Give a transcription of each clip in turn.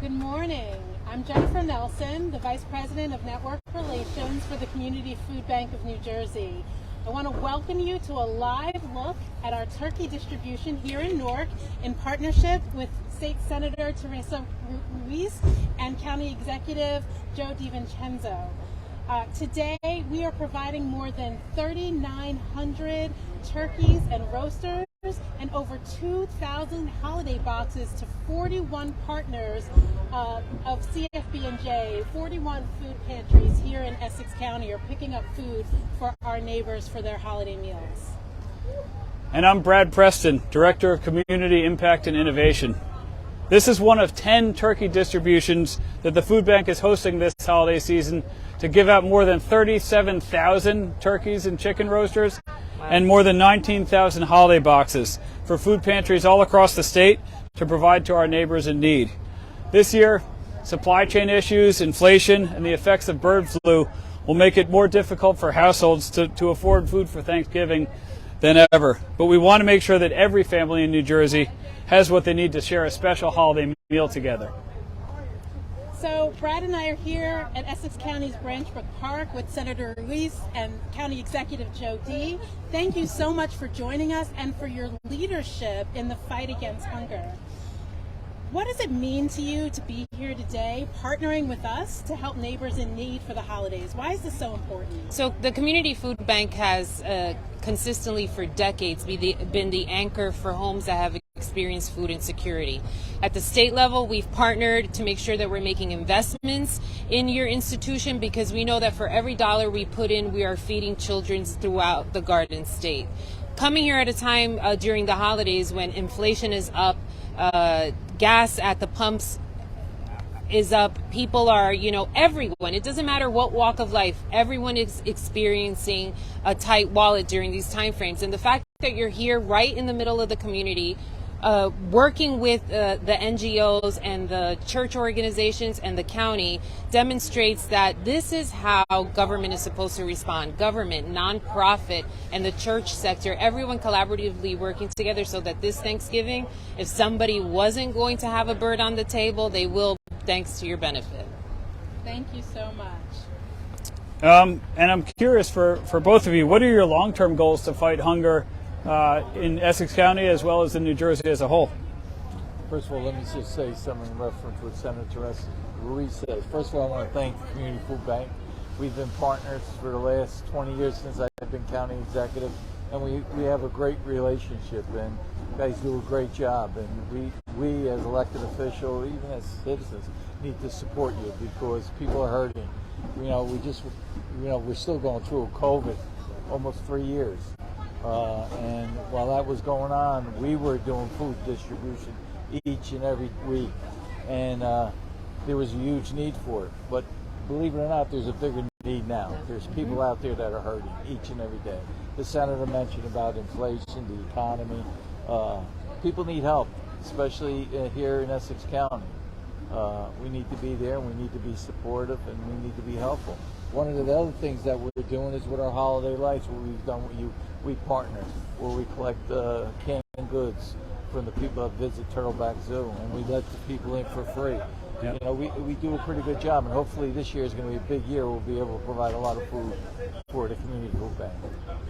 Good morning. I'm Jennifer Nelson, the Vice President of Network Relations for the Community Food Bank of New Jersey. I want to welcome you to a live look at our turkey distribution here in Newark in partnership with State Senator Teresa Ruiz and County Executive Joe DiVincenzo. Today, we are providing more than 3,900 turkeys and roasters and over 2,000 holiday boxes to 41 partners of CFB&J. 41 food pantries here in Essex County are picking up food for our neighbors for their holiday meals. And I'm Brad Preston, Director of Community Impact and Innovation. This is one of 10 turkey distributions that the Food Bank is hosting this holiday season to give out more than 37,000 turkeys and chicken roasters and more than 19,000 holiday boxes for food pantries all across the state to provide to our neighbors in need. This year, supply chain issues, inflation, and the effects of bird flu will make it more difficult for households to afford food for Thanksgiving than ever. But we want to make sure that every family in New Jersey has what they need to share a special holiday meal together. So Brad and I are here at Essex County's Branchbrook Park with Senator Ruiz and County Executive Joe D. Thank you so much for joining us and for your leadership in the fight against hunger. What does it mean to you to be here today, partnering with us to help neighbors in need for the holidays? Why is this so important? So the Community Food Bank has consistently for decades been the anchor for homes that have experienced food insecurity. At the state level, we've partnered to make sure that we're making investments in your institution because we know that for every dollar we put in, we are feeding children throughout the Garden State. Coming here at a time during the holidays when inflation is up, gas at the pumps is up, people are, everyone, it doesn't matter what walk of life, everyone is experiencing a tight wallet during these time frames. And the fact that you're here right in the middle of the community, working with the NGOs and the church organizations and the county demonstrates that this is how government is supposed to respond. Government, nonprofit, and the church sector, everyone collaboratively working together so that this Thanksgiving, if somebody wasn't going to have a bird on the table, they will, thanks to your benefit. Thank you so much. And I'm curious for both of you, what are your long-term goals to fight hunger in Essex County as well as in New Jersey as a whole? First of all, let me just say something in reference to what Senator Teresa Ruiz says. First of all, I want to thank the Community Food Bank. We've been partners for the last 20 years since I've been county executive, and we have a great relationship, and you guys do a great job. And we as elected officials, even as citizens, need to support you because people are hurting. We're still going through COVID, almost 3 years. And while that was going on, we were doing food distribution each and every week, and there was a huge need for it. But believe it or not, there's a bigger need now. There's people out there that are hurting each and every day. The senator mentioned about inflation, the economy. People need help, especially here in Essex County. We need to be there, and we need to be supportive, and we need to be helpful. One of the other things that we're doing is with our holiday lights, what we've done with you, we partner, where we collect canned goods from the people that visit Turtleback Zoo, and we let the people in for free. Yep. We do a pretty good job, and hopefully this year is going to be a big year. We'll be able to provide a lot of food for the Community Food Bank.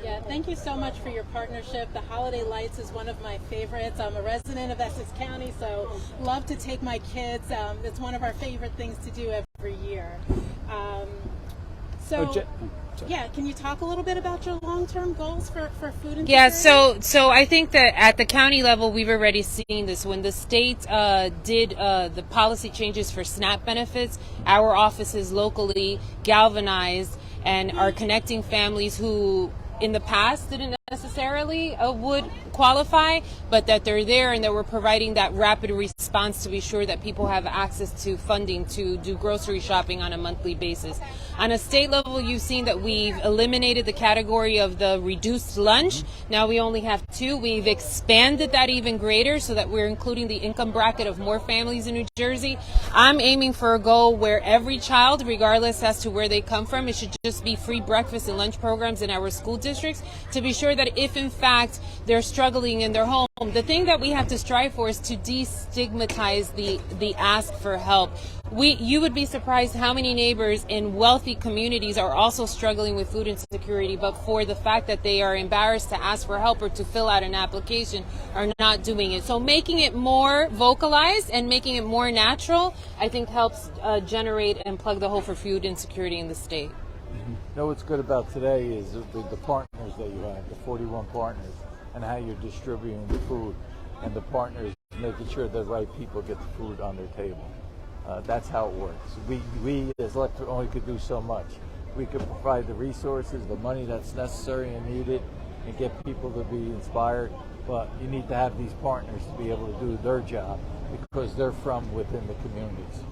Yeah, thank you so much for your partnership. The holiday lights is one of my favorites. I'm a resident of Essex County, so love to take my kids. It's one of our favorite things to do every year. Can you talk a little bit about your long-term goals for food insecurity? Yeah, so I think that at the county level, we've already seen this. When the state did the policy changes for SNAP benefits, our offices locally galvanized and are connecting families who in the past didn't necessarily would qualify, but that they're there and that we're providing that rapid response to be sure that people have access to funding to do grocery shopping on a monthly basis. On a state level, you've seen that we've eliminated the category of the reduced lunch. Now we only have 2. We've expanded that even greater so that we're including the income bracket of more families in New Jersey. I'm aiming for a goal where every child, regardless as to where they come from, it should just be free breakfast and lunch programs in our school districts to be sure that that if in fact they're struggling in their home, the thing that we have to strive for is to destigmatize the ask for help. You would be surprised how many neighbors in wealthy communities are also struggling with food insecurity, but for the fact that they are embarrassed to ask for help or to fill out an application are not doing it. So making it more vocalized and making it more natural, I think helps generate and plug the hole for food insecurity in the state. You know what's good about today is the partners that you have, the 41 partners, and how you're distributing the food, and the partners making sure the right people get the food on their table. That's how it works. We as electorate only could do so much. We could provide the resources, the money that's necessary and needed, and get people to be inspired, but you need to have these partners to be able to do their job because they're from within the communities.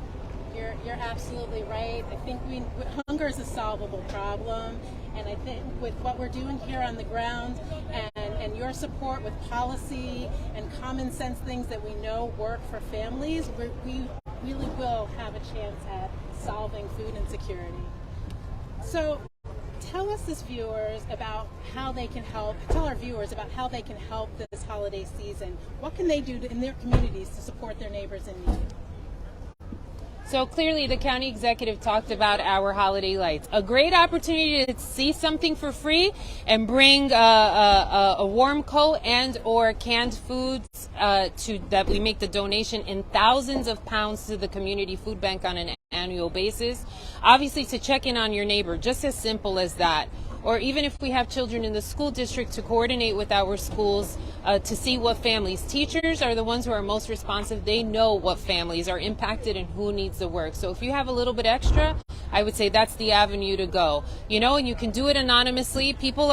You're absolutely right. I think hunger is a solvable problem, and I think with what we're doing here on the ground and your support with policy and common sense things that we know work for families, we really will have a chance at solving food insecurity. So tell us as viewers about how they can help, tell our viewers about how they can help this holiday season. What can they do in their communities to support their neighbors in need? So clearly the county executive talked about our holiday lights. A great opportunity to see something for free and bring a warm coat and or canned foods that we make the donation in thousands of pounds to the community food bank on an annual basis. Obviously to check in on your neighbor, just as simple as that. Or even if we have children in the school district, to coordinate with our schools to see what families. Teachers are the ones who are most responsive. They know what families are impacted and who needs the work. So if you have a little bit extra, I would say that's the avenue to go. You know, and you can do it anonymously. People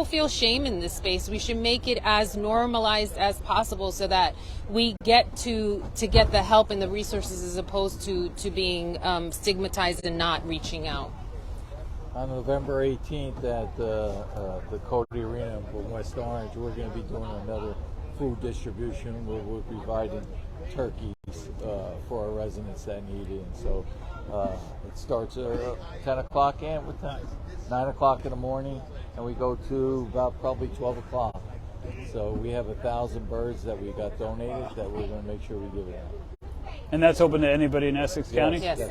feel shame in this space. We should make it as normalized as possible so that we get to get the help and the resources as opposed to being stigmatized and not reaching out. On November 18th at the Cody Arena in West Orange, we're going to be doing another food distribution where we're providing turkeys for our residents that need it. And so it starts at 10 o'clock and with 9 o'clock in the morning, and we go to about probably 12 o'clock. So we have 1,000 birds that we got donated that we're going to make sure we give it out. And that's open to anybody in Essex County? Yes.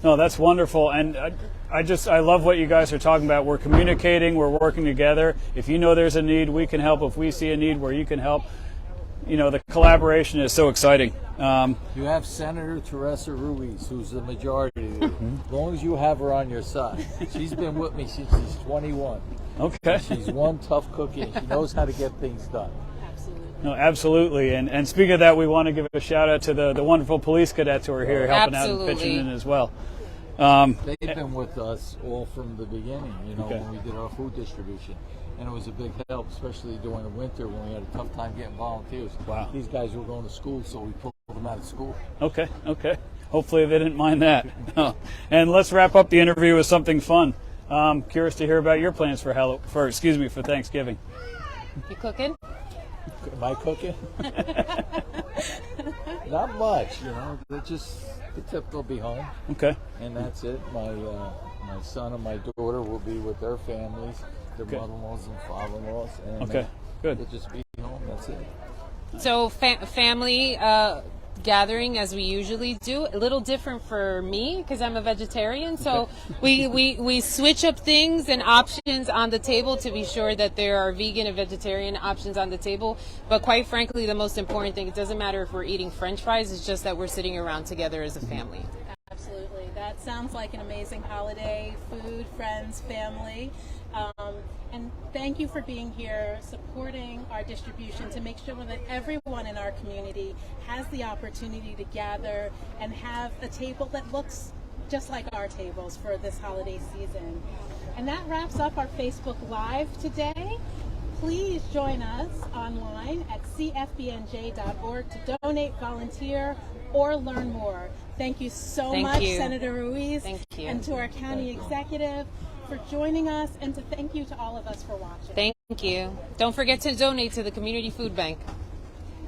No, that's wonderful, and I love what you guys are talking about. We're communicating, we're working together. If you know there's a need, we can help. If we see a need where you can help, you know, the collaboration is so exciting. You have Senator Teresa Ruiz, who's the majority leader. As long as you have her on your side. She's been with me since she's 21. Okay. She's one tough cookie, and she knows how to get things done. No, absolutely. And speaking of that, we want to give a shout out to the wonderful police cadets who are here helping out and pitching in as well. They've been with us all from the beginning, you know, when we did our food distribution. And it was a big help, especially during the winter when we had a tough time getting volunteers. Wow. These guys were going to school, so we pulled them out of school. Okay. Hopefully they didn't mind that. And let's wrap up the interview with something fun. Curious to hear about your plans for Thanksgiving. You cooking? Am I cooking? Not much, you know. They're just the typical be home. Okay. And that's it. My son and my daughter will be with their families, their mother-in-laws and father-in-laws. And good. They'll just be home. That's it. So family gathering as we usually do. A little different for me because I'm a vegetarian. So we switch up things and options on the table to be sure that there are vegan and vegetarian options on the table. But quite frankly, the most important thing, it doesn't matter if we're eating French fries, it's just that we're sitting around together as a family. Absolutely. That sounds like an amazing holiday. Food, friends, family. And thank you for being here, supporting our distribution to make sure that everyone in our community has the opportunity to gather and have a table that looks just like our tables for this holiday season. And that wraps up our Facebook Live today. Please join us online at cfbnj.org to donate, volunteer, or learn more. Thank you so much, Senator Ruiz, and to our county executive for joining us, and to thank you to all of us for watching. Thank you. Don't forget to donate to the Community Food Bank.